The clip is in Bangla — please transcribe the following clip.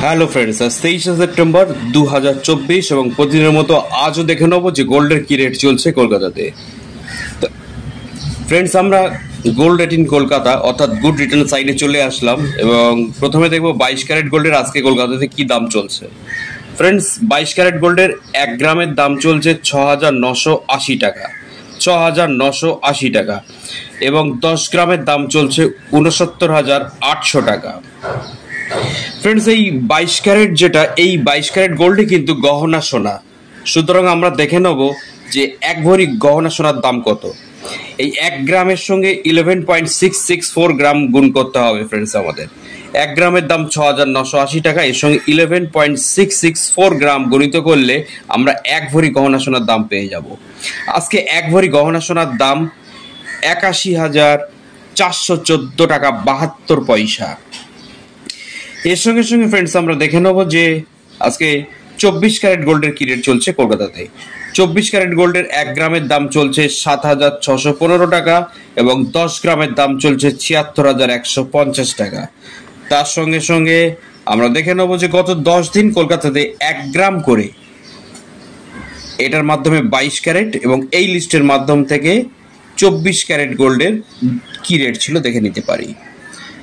হ্যালো ফ্রেন্ডস, আজ 23শে সেপ্টেম্বর 2024 এবং প্রতিদিনের মতো আজও দেখে নেবো যে গোল্ডের কি রেট চলছে কলকাতাতে। ফ্রেন্ডস, আমরা গোল্ড রেট ইন কলকাতা অর্থাৎ গুড রিটেল সাইডে চলে আসলাম এবং প্রথমে দেখবো 22 ক্যারেট গোল্ডের আজকে কলকাতাতে কি দাম চলছে। ফ্রেন্ডস, 22 ক্যারেট গোল্ডের 1 গ্রামের দাম চলছে 6,980 টাকা, 6,980 টাকা এবং 10 গ্রামের দাম চলছে 69,800 টাকা। ফ্রেন্ডস, এই 22 ক্যারেট এই 22 ক্যারেট গোল্ডে কিন্তু গহনা সোনা, সুতরাং আমরা দেখে নেব যে এক ভরি গহনা সোনার দাম কত। এই 1 গ্রামের সঙ্গে 11.664 গ্রাম গুণ করতে হবে। ফ্রেন্ডস, আমাদের 1 গ্রামের দাম 6,980 টাকা, এর সঙ্গে 11.664 গ্রাম গণিত করলে আমরা এক ভরি গহনা সোনার দাম পেয়ে যাব। আজকে এক ভরি গহনা সোনার দাম 81,414 টাকা 72 পয়সা। এর সঙ্গে সঙ্গে ফ্রেন্ডস আমরা দেখে নেব যে আজকে 24 ক্যারেট গোল্ডের কি রেট চলছে কলকাতাতে। 24 ক্যারেট গোল্ডের 1 গ্রামের দাম চলছে 7,615 টাকা এবং 10 গ্রামের দাম চলছে 76,150 টাকা। তার সঙ্গে সঙ্গে আমরা দেখে নেব যে গত 10 দিন কলকাতাতে 1 গ্রাম করে, এটার মাধ্যমে 22 ক্যারেট এবং এই লিস্টের মাধ্যম থেকে 24 ক্যারেট গোল্ডের কি রেট ছিল দেখে নিতে পারি।